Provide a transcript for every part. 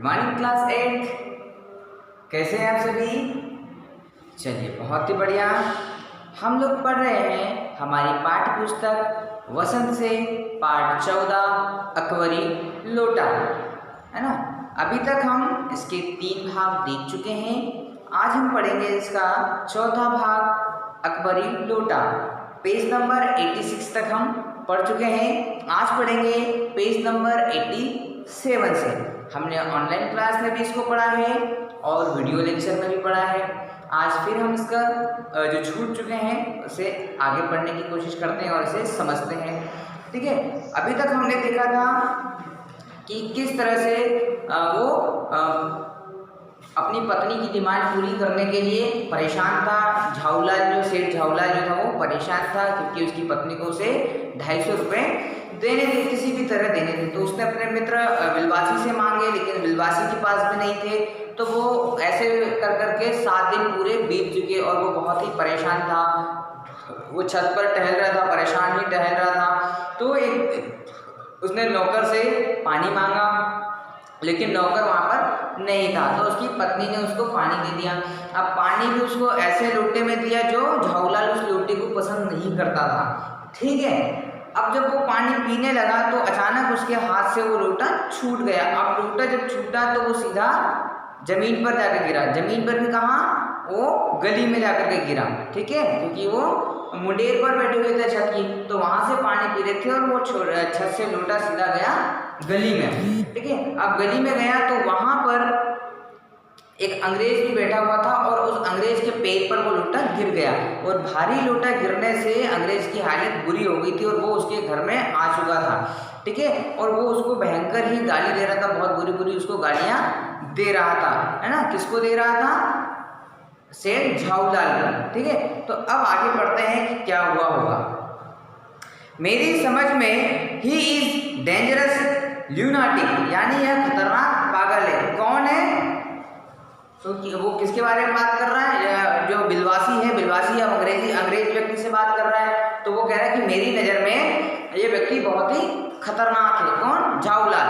Morning class 8। कैसे हैं आप सभी? चलिए बहुत ही बढ़िया। हम लोग पढ़ रहे हैं हमारी पाठ्य पुस्तक वसंत से पाठ 14 अकबरी लोटा, है ना। अभी तक हम इसके 3 भाग देख चुके हैं। आज हम पढ़ेंगे इसका चौथा भाग अकबरी लोटा। पेज नंबर 86 तक हम पढ़ चुके हैं। आज पढ़ेंगे पेज नंबर 87 से। हमने ऑनलाइन क्लास में भी इसको पढ़ा है और वीडियो लेक्चर में भी पढ़ा है। आज फिर हम इसका जो छूट चुके हैं उसे आगे पढ़ने की कोशिश करते हैं और इसे समझते हैं। ठीक है, अभी तक हमने देखा था कि किस तरह से वो अपनी पत्नी की डिमांड पूरी करने के लिए परेशान था। झाऊलाल जो सेठ झाऊलाल जो था वो परेशान था क्योंकि उसकी पत्नी को उसे 250 रुपये देने थे, किसी भी तरह देने थे। तो उसने अपने मित्र बिलवासी से मांगे, लेकिन बिलवासी के पास भी नहीं थे। तो वो ऐसे कर करके 7 दिन पूरे बीत चुके और वो बहुत ही परेशान था। वो छत पर टहल रहा था, परेशान ही टहल रहा था। तो उसने नौकर से पानी मांगा, लेकिन नौकर वहाँ पर नहीं था। तो उसकी पत्नी ने उसको पानी दे दिया। अब पानी भी उसको ऐसे लोटे में दिया जो झाऊलाल उस लोटे को पसंद नहीं करता था। ठीक है, अब जब वो पानी पीने लगा तो अचानक उसके हाथ से वो लोटा छूट गया। अब लोटा जब छूटा तो वो सीधा जमीन पर जाकर गिरा। जमीन पर भी कहाँ, वो गली में जाकर के गिरा। ठीक है, क्योंकि वो मुंडेर पर बैठे हुए थे छत की, तो वहां से पानी पी रहे थे और वो छत से लोटा सीधा गया गली में। ठीक है, अब गली में गया तो वहां पर एक अंग्रेज भी बैठा हुआ था और उस अंग्रेज के पैर पर वो लोटा गिर गया और भारी लोटा गिरने से अंग्रेज की हालत बुरी हो गई थी और वो उसके घर में आ चुका था। ठीक है, और वो उसको भयंकर ही गाली दे रहा था, बहुत बुरी बुरी उसको गालियां दे रहा था, है ना। किसको दे रहा था? सेठ झाऊलाल। ठीक है, तो अब आगे बढ़ते हैं कि क्या हुआ होगा। मेरी समझ में ही इज डेंजरस ल्यूनाटिक, यानी यह खतरनाक पागल है। कौन है? तो वो किसके बारे में बात कर रहा है? जो बिलवासी है, बिलवासी या अंग्रेज व्यक्ति से बात कर रहा है। तो वो कह रहा है कि मेरी नज़र में ये व्यक्ति बहुत ही खतरनाक है। कौन? झाऊलाल।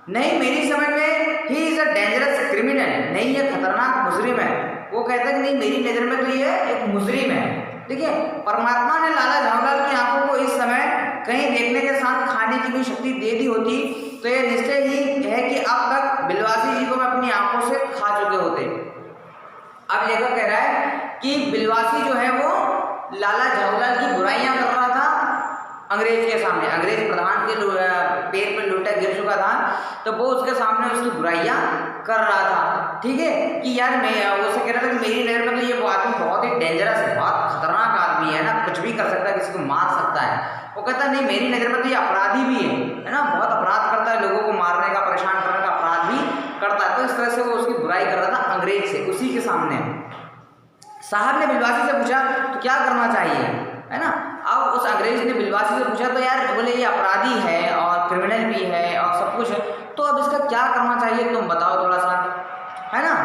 नहीं, मेरी समझ में he is a dangerous criminal, नहीं ये खतरनाक मुजरिम है। वो कहता है कि नहीं, मेरी नज़र में तो ये एक मुजरिम है। ठीक है, परमात्मा ने लाला झाऊलाल की आंखों को इस समय कहीं देखने के साथ खाने की भी शक्ति दे दी होती तो ये निश्चय ही है कि अब तक बिलवासी जी को मैं अपनी आंखों से खा चुके होते। अब लेखक कह रहा है कि बिलवासी जो है वो लाला झाऊलाल की बुराइयां कर रहा था अंग्रेज के सामने। अंग्रेज प्रधान के पैर पर लोटा गिर चुका था तो वो उसके सामने उसकी बुराइयां कर रहा था। ठीक है, कि यार मैं उससे कह रहा था कि मेरी नज़र में तो ये वो आदमी बहुत ही डेंजरस है, बहुत खतरनाक आदमी है ना, कुछ भी कर सकता है, किसी को मार सकता है। वो कहता है नहीं, मेरी नज़र में तो ये अपराधी भी है ना, बहुत अपराध करता है, लोगों को मारने का, परेशान करने का अपराध भी करता है। तो इस तरह से वो उसकी बुराई कर रहा था अंग्रेज से, उसी के सामने। साहब ने बिलवासी से पूछा तो क्या करना चाहिए, है ना। अब उस अंग्रेज ने बिलवासी से पूछा तो यार बोले ये अपराधी है और क्रिमिनल भी है और सब कुछ है, तो अब इसका क्या करना चाहिए तुम बताओ थोड़ा सा, है ना।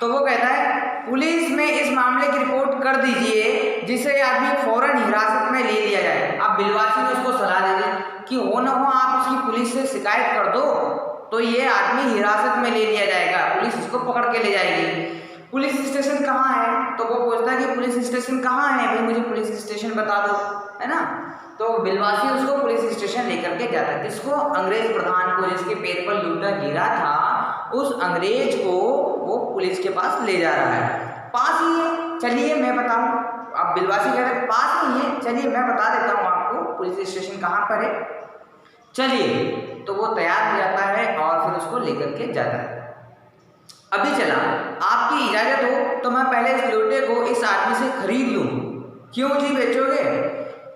तो वो कहता है पुलिस में इस मामले की रिपोर्ट कर दीजिए जिसे आदमी फौरन हिरासत में ले लिया जाए। अब बिलवासी ने उसको सलाह दे दी कि हो ना हो आप उसकी पुलिस से शिकायत कर दो तो ये आदमी हिरासत में ले लिया जाएगा, पुलिस इसको पकड़ के ले जाएगी। पुलिस स्टेशन कहाँ है? तो वो पूछता है कि पुलिस स्टेशन कहाँ है भाई, मुझे पुलिस स्टेशन बता दो, है ना। तो बिलवासी उसको पुलिस स्टेशन लेकर के जाता है। किसको? अंग्रेज प्रधान को, जिसके पैर पर लोटा गिरा था, उस अंग्रेज को वो पुलिस के पास ले जा रहा है। पास ही है, चलिए मैं बताऊं। अब बिलवासी कहता है पास ही है, चलिए मैं बता देता हूँ आपको पुलिस स्टेशन कहाँ पर है, चलिए। तो वो तैयार हो जाता है और फिर उसको लेकर के जाता है। अभी चला, आपकी इजाजत हो तो मैं पहले इस लोटे को इस आदमी से खरीद लूं। क्यों जी, बेचोगे?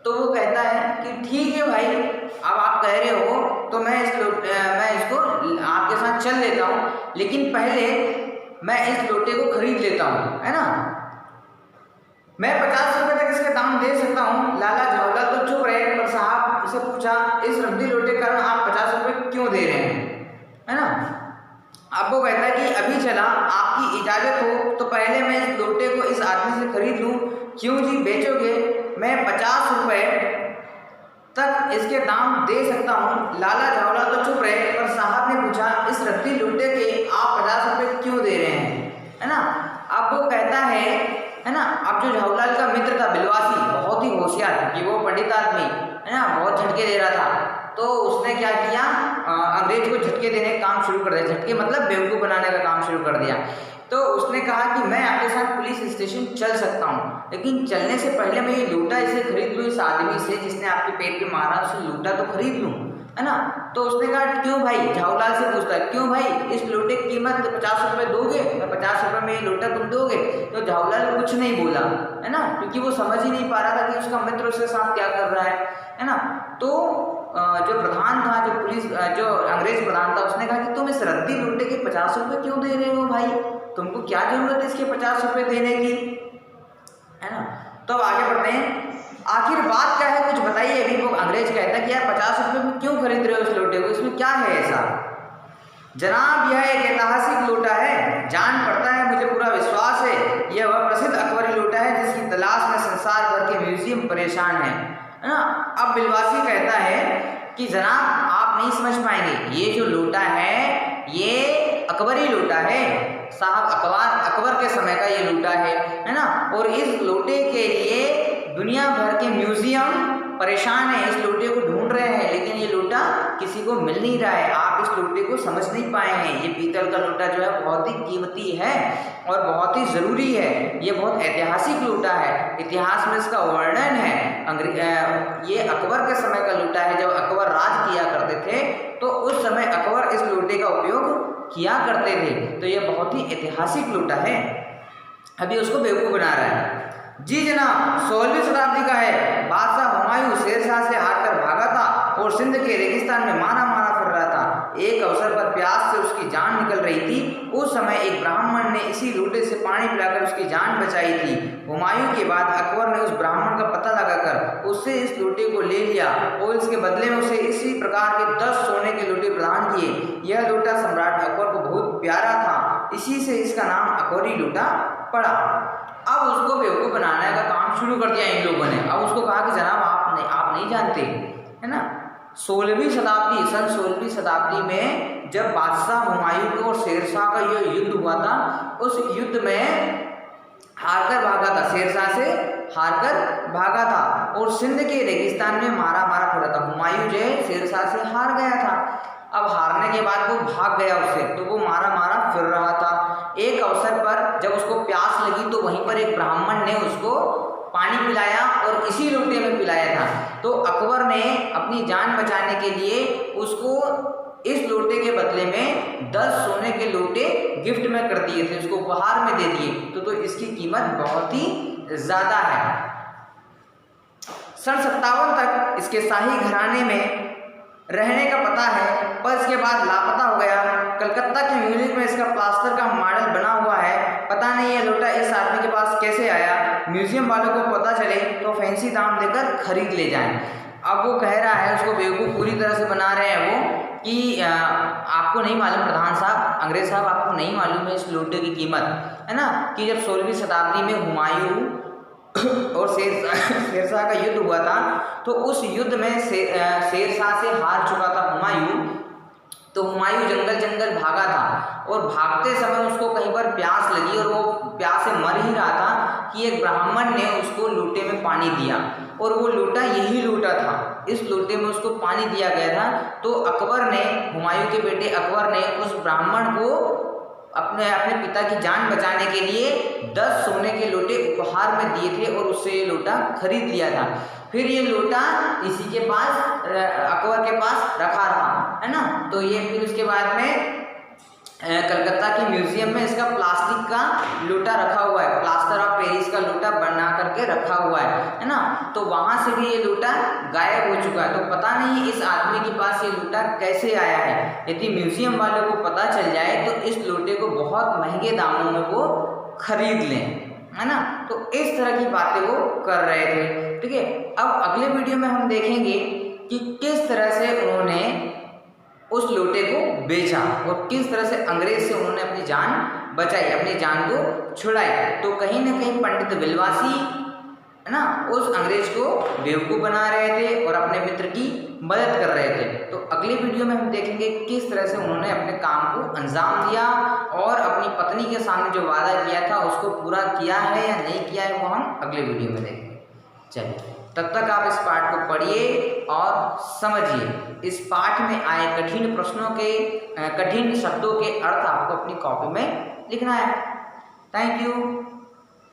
तो वो कहता है कि ठीक है भाई, अब आप कह रहे हो तो मैं इसको आपके साथ चल लेता हूँ, लेकिन पहले मैं इस लोटे को खरीद लेता हूँ, है ना। मैं 50 रुपये तक इसका दाम दे सकता हूँ। लाला झाऊलाल तो चुप रहे, पर साहब से पूछा इस रद्दी लोटे का कारण आप 50 रुपये क्यों दे रहे हैं, है ना। अब वो कहता है कि अभी चला, आपकी इजाज़त हो तो पहले मैं इस लोटे को इस आदमी से खरीद लूँ। क्यों जी, बेचोगे? मैं 50 रुपये तक इसके दाम दे सकता हूँ। लाला झाऊलाल तो चुप रहे, पर साहब ने पूछा इस रद्दी लोटे के पंडित आदमी है ना, बहुत झटके दे रहा था। तो उसने क्या किया, अंग्रेज को झटके देने का काम शुरू कर दिया। झटके मतलब बेवकूफ़ बनाने का काम शुरू कर दिया। तो उसने कहा कि मैं आपके साथ पुलिस स्टेशन चल सकता हूँ, लेकिन चलने से पहले मैं ये लूटा इसे खरीद लूँ, इस आदमी से जिसने आपके पेट पे मारा उसे लूटा तो खरीद लूँ, है ना। तो उसने कहा क्यों भाई, झाऊलाल से पूछता है क्यों भाई, इस लोटे की कीमत 50 रुपये दोगे, मैं 50 रुपये में ये लोटा तुम दोगे। तो झाऊलाल कुछ नहीं बोला, है ना, क्योंकि वो समझ ही नहीं पा रहा था कि उसका मित्र उसके साथ क्या कर रहा है ना। तो जो प्रधान था, जो पुलिस जो अंग्रेज प्रधान था, उसने कहा कि तुम इस रद्दी लोटे के 50 रुपये क्यों दे रहे हो भाई, तुमको क्या जरूरत है इसके 50 रुपये देने की, है ना। तो अब आगे बढ़ते हैं, आखिर बात क्या है कुछ बताइए। अभी वो अंग्रेज कहता है कि यार 50 रुपये में क्यों खरीद रहे हो इस लोटे को, इसमें क्या है ऐसा। जनाब यह एक ऐतिहासिक लोटा है, जान पड़ता है, मुझे पूरा विश्वास है, यह वह प्रसिद्ध अकबरी लोटा है जिसकी तलाश में संसार भर के म्यूजियम परेशान है ना। अब बिलवासी कहता है कि जनाब आप नहीं समझ पाएंगे, ये जो लोटा है ये अकबरी लोटा है साहब, अकबर के समय का ये लोटा है ना। और इस लोटे के लिए दुनिया भर के म्यूजियम परेशान है, इस लोटे को ढूंढ रहे हैं, लेकिन ये लोटा किसी को मिल नहीं रहा है। आप इस लोटे को समझ नहीं पाए हैं। ये पीतल का लोटा जो है बहुत ही कीमती है और बहुत ही ज़रूरी है। ये बहुत ऐतिहासिक लोटा है, इतिहास में इसका वर्णन है। ये अकबर के समय का लोटा है, जब अकबर राज किया करते थे तो उस समय अकबर इस लोटे का उपयोग किया करते थे। तो ये बहुत ही ऐतिहासिक लोटा है। अभी उसको बेवकूफ़ बना रहा है। जी जनाब 16वीं शताब्दी का है, बादशाह हुमायूं शेरशाह से हारकर भागा था और सिंध के रेगिस्तान में मारा फिर रहा था। एक अवसर पर प्यास से उसकी जान निकल रही थी। उस समय एक ब्राह्मण ने इसी लोटे से पानी पिलाकर उसकी जान बचाई थी। हुमायूं के बाद अकबर ने उस ब्राह्मण का पता लगाकर उससे इस लोटे को ले लिया और इसके बदले में उसे इसी प्रकार के 10 सोने के लोटे प्रदान किए। यह लोटा सम्राट अकबर को बहुत प्यारा था, इसी से इसका नाम अकबरी लोटा पड़ा। अब उसको बेवकूफ़ बनाने का काम शुरू कर दिया इन लोगों ने। अब उसको कहा कि जनाब आप नहीं जानते, है ना, 16वीं शताब्दी सन 16वीं शताब्दी में जब बादशाह हुमायूं और शेरशाह का ये युद्ध हुआ था, उस युद्ध में हारकर भागा था, शेरशाह से हारकर भागा था और सिंध के रेगिस्तान में मारा फिर रहा था। हुमायूं जो है शेरशाह से हार गया था। अब हारने के बाद वो भाग गया उससे, तो वो मारा फिर रहा था। एक अवसर पर जब उसको प्यास लगी तो वहीं पर एक ब्राह्मण ने उसको पानी पिलाया और इसी लोटे में पिलाया था। तो अकबर ने अपनी जान बचाने के लिए उसको इस लोटे के बदले में 10 सोने के लोटे गिफ्ट में कर दिए थे, उसको उपहार में दे दिए। तो इसकी कीमत बहुत ही ज़्यादा है। सन 57 तक इसके शाही घराने में रहने का पता है, पर इसके बाद लापता हो गया। कलकत्ता के म्यूजियम में इसका प्लास्टर का मॉडल बना हुआ है। पता नहीं ये लोटा इस आदमी के पास कैसे आया। म्यूजियम वालों को पता चले तो फैंसी दाम देकर खरीद ले जाएं। अब वो कह रहा है, उसको बेवकूफ़ पूरी तरह से बना रहे हैं वो कि आपको नहीं मालूम प्रधान साहब, अंग्रेज साहब, आपको नहीं मालूम है इस लोटे की कीमत, है ना, कि जब 16वीं शताब्दी में हुमायूं और शेरशाह का युद्ध हुआ था तो उस युद्ध में शेरशाह से हार चुका था हुमायूं। तो हुमायूं जंगल भागा था और भागते समय उसको कहीं पर प्यास लगी और वो प्यास से मर ही रहा था कि एक ब्राह्मण ने उसको लोटे में पानी दिया और वो लोटा यही लोटा था। इस लोटे में उसको पानी दिया गया था। तो अकबर ने, हुमायूं के बेटे अकबर ने उस ब्राह्मण को अपने पिता की जान बचाने के लिए 10 सोने के लोटे उपहार में दिए थे और उससे ये लोटा खरीद लिया था। फिर ये लोटा इसी के पास, अकबर के पास रखा रहा, है ना। तो ये फिर उसके बाद में कलकत्ता के म्यूजियम में इसका प्लास्टिक का लोटा रखा हुआ है, प्लास्टर ऑफ पेरिस का लोटा बना करके रखा हुआ है ना। तो वहाँ से भी ये लोटा गायब हो चुका है। तो पता नहीं इस आदमी के पास ये लोटा कैसे आया है। यदि म्यूजियम वालों को पता चल जाए तो इस लोटे को बहुत महंगे दामों में वो खरीद लें, है ना। तो इस तरह की बातें वो कर रहे थे, ठीक है। अब अगले वीडियो में हम देखेंगे कि किस तरह से उन्होंने उस लोटे को बेचा और किस तरह से अंग्रेज से उन्होंने अपनी जान बचाई, अपनी जान को छुड़ाई। तो कहीं ना कहीं पंडित बिलवासी, है ना, उस अंग्रेज को बेवकूफ़ बना रहे थे और अपने मित्र की मदद कर रहे थे। तो अगले वीडियो में हम देखेंगे किस तरह से उन्होंने अपने काम को अंजाम दिया और अपनी पत्नी के सामने जो वादा किया था उसको पूरा किया है या नहीं किया है, वो हम अगले वीडियो में देखेंगे। चलिए, तब तक आप इस पाठ को पढ़िए और समझिए। इस पाठ में आए कठिन प्रश्नों के कठिन शब्दों के अर्थ आपको अपनी कॉपी में लिखना है। Thank you.